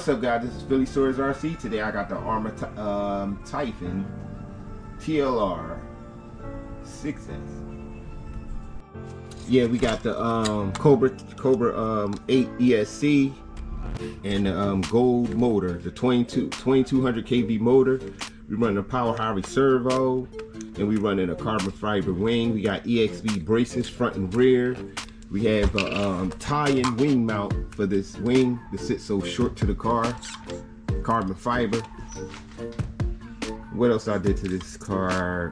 What's up, guys? This is Phillyswords RC. Today I got the ARRMA Typhon TLR 6S. Yeah, we got the Cobra 8 ESC and the gold motor, the 2200 kV motor. We run a power highway servo, and we running a carbon fiber wing. We got EXV braces front and rear. We have a tie-in wing mount for this wing that sits so short to the car. Carbon fiber. What else I did to this car?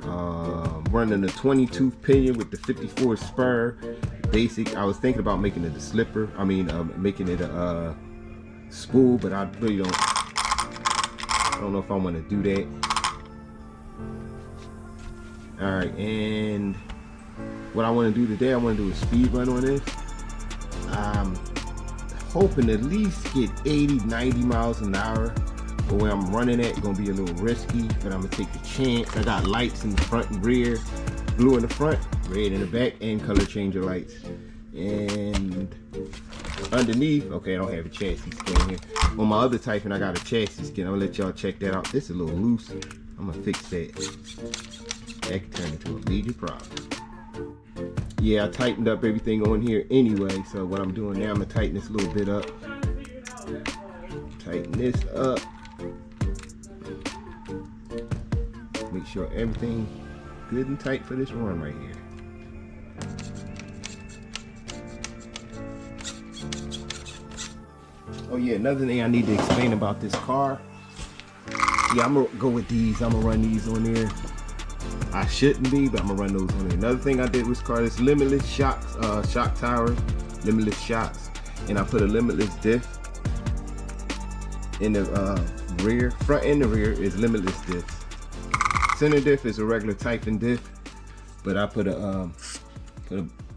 Running a 20-tooth pinion with the 54 spur. Basic. I was thinking about making it a slipper. I mean, making it a spool, but I really don't. I don't know if I want to do that. All right, and what I want to do today, I want to do a speed run on this. I'm hoping to at least get 80-90 miles an hour, but where I'm running at, it's gonna be a little risky, but I'm gonna take the chance. I got lights in the front and rear, blue in the front, red in the back, and color changer lights. And underneath, okay, I don't have a chassis skin here. On my other Typhon, I got a chassis skin. I'm gonna let y'all check that out. This is a little loose. I'm gonna fix that. That could turn into a major problem. Yeah, I tightened up everything on here anyway, so what I'm doing now, I'm gonna tighten this a little bit up. Tighten this up. Make sure everything good and tight for this run right here. Oh yeah, another thing I need to explain about this car. Yeah, I'm gonna go with these. I'm gonna run these on there. I shouldn't be, but I'm gonna run those on there. Another thing I did with this car is limitless shocks, shock tower, limitless shocks, and I put a limitless diff in the rear. Front and the rear is limitless diffs. Center diff is a regular Typhon diff, but I put a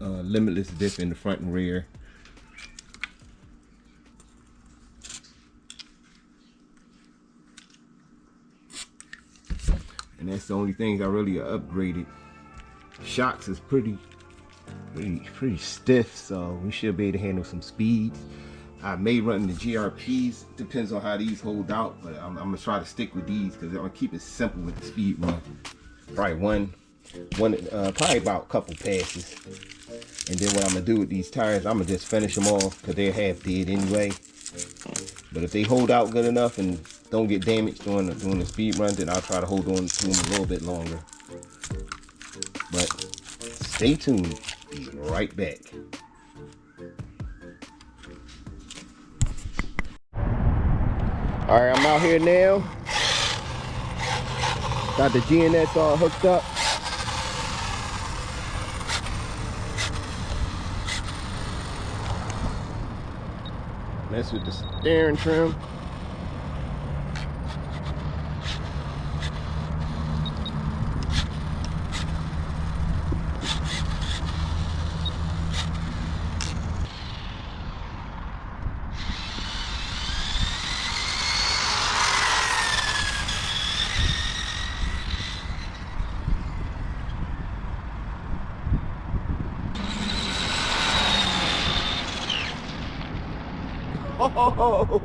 limitless diff in the front and rear. And that's the only things I really upgraded. Shocks is pretty stiff, so we should be able to handle some speeds. I may run the GRPs, depends on how these hold out, but I'm gonna try to stick with these because I'm gonna keep it simple with the speed run. Probably probably about a couple passes. And then what I'm gonna do with these tires, I'm gonna just finish them off because they're half dead anyway. But if they hold out good enough and don't get damaged during the speed run, then I'll try to hold on to them a little bit longer. But stay tuned. Be right back. All right, I'm out here now. Got the GNS all hooked up. Mess with the steering trim. Oh!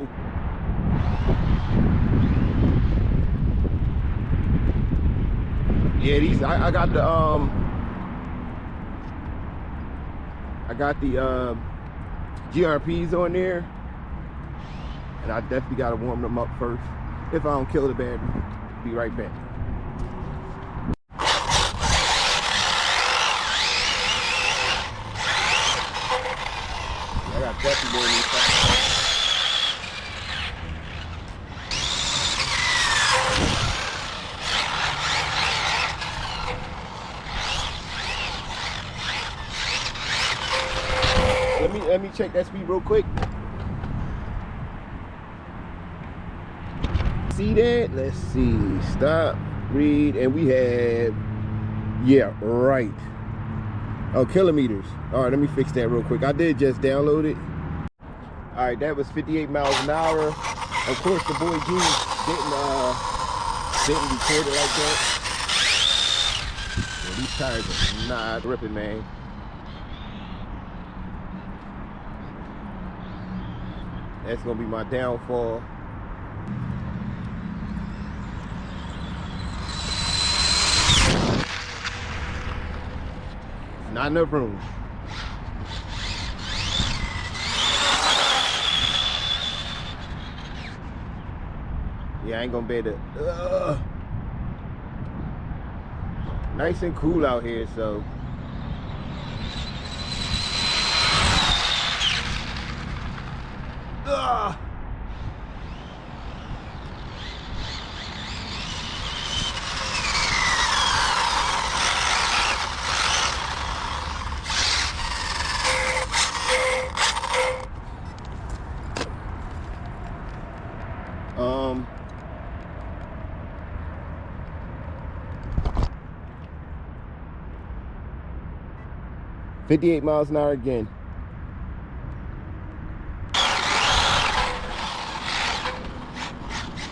Yeah, these I got the GRPs on there, and I definitely gotta warm them up first if I don't kill the battery. Be right back. I got definitely more than these. Let me check that speed real quick. See that? Let's see. Stop, read, and we have, yeah, right. Oh, kilometers. All right, let me fix that real quick. I did just download it. All right, that was 58 miles an hour. Of course, the boy G didn't record it like that. Well, these tires are not ripping, man. That's gonna be my downfall. Not enough room. Yeah, I ain't gonna be able to. Nice and cool out here, so. Ugh. 58 miles an hour again.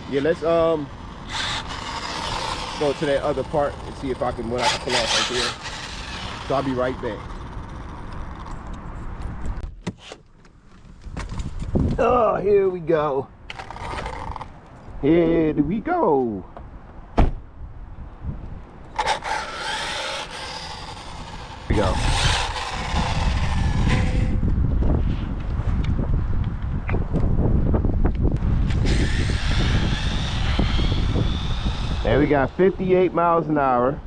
Yeah, let's go to that other part and see if I can pull off right there. So I'll be right back. Oh, here we go. Here we go. Here we go. And we got 58 miles an hour.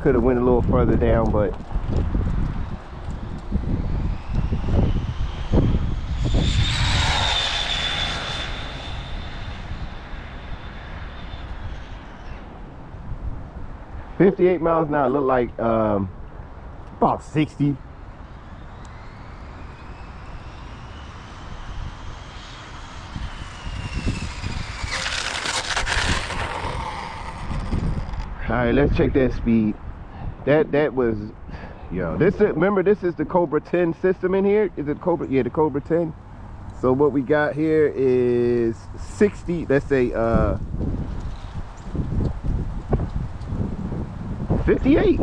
Could have went a little further down, but $58 miles an hour look like about 60. All right, let's check that speed. That was, yo, remember this is the Cobra 10 system in here. Is it Cobra? Yeah, the Cobra 10. So what we got here is 60, let's say 58.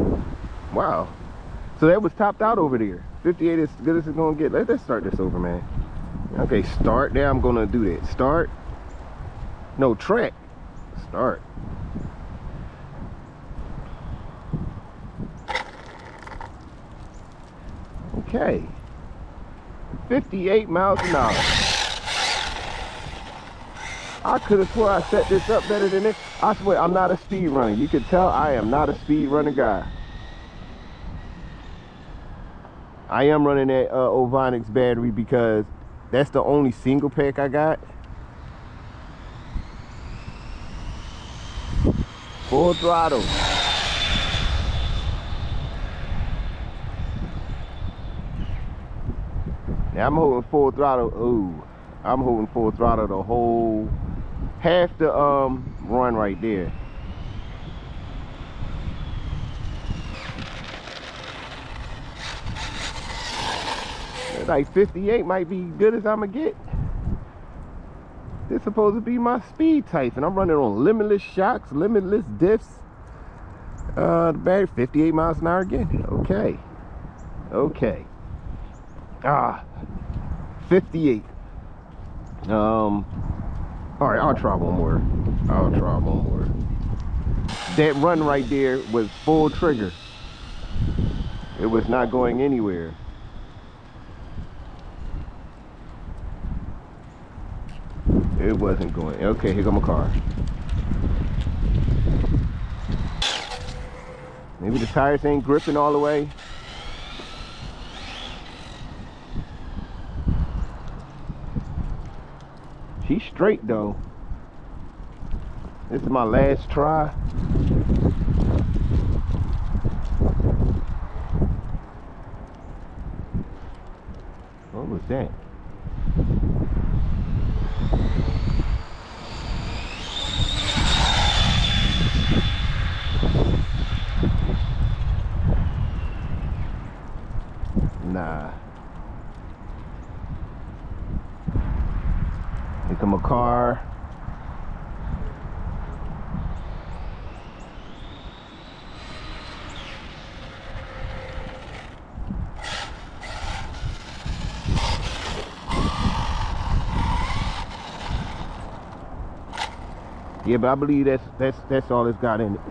Wow. So that was topped out over there. 58 is as good as it's gonna get. Let's start this over, man. Okay, start. Now I'm gonna do that. Start. No, track. Start. Okay, 58 miles an hour. I could have swore I set this up better than this. I swear, I'm not a speed runner. You can tell I am not a speed runner guy. I am running that Ovonics battery because that's the only single pack I got. Full throttle. Now I'm holding full throttle. Ooh, I'm holding full throttle the whole half the run right there. Like 58 might be good as I'ma get. This is supposed to be my speed type, and I'm running on limitless shocks, limitless diffs. The battery 58 miles an hour again. Okay. Okay. 58. All right, I'll try one more. That run right there was full trigger. It was not going anywhere. It wasn't going. Okay, here comes my car. Maybe the tires ain't gripping all the way. She's straight though. This is my last try. What was that? Nah. Here come a car. Yeah, but I believe that's all it's got in it.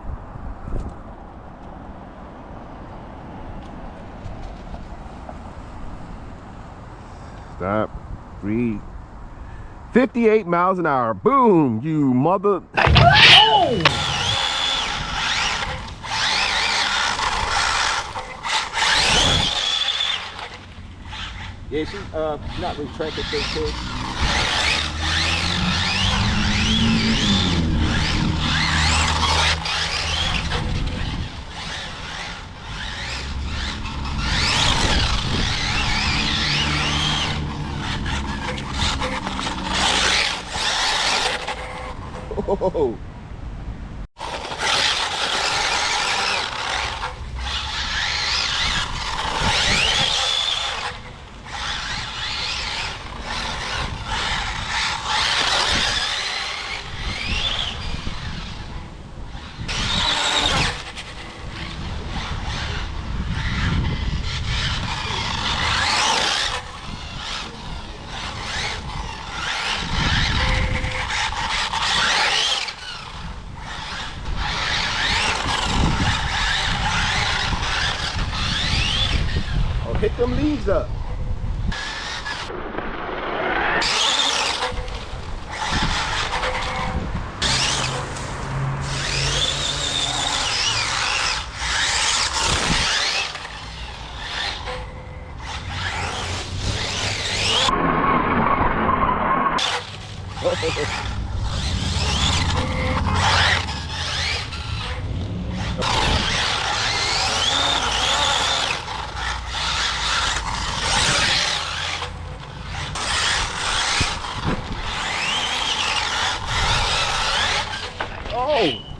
Stop. Breathe. 58 miles an hour. Boom, you mother. Oh! Yeah, she's not retracted so quick. Oh. Pick them leaves up. Oh!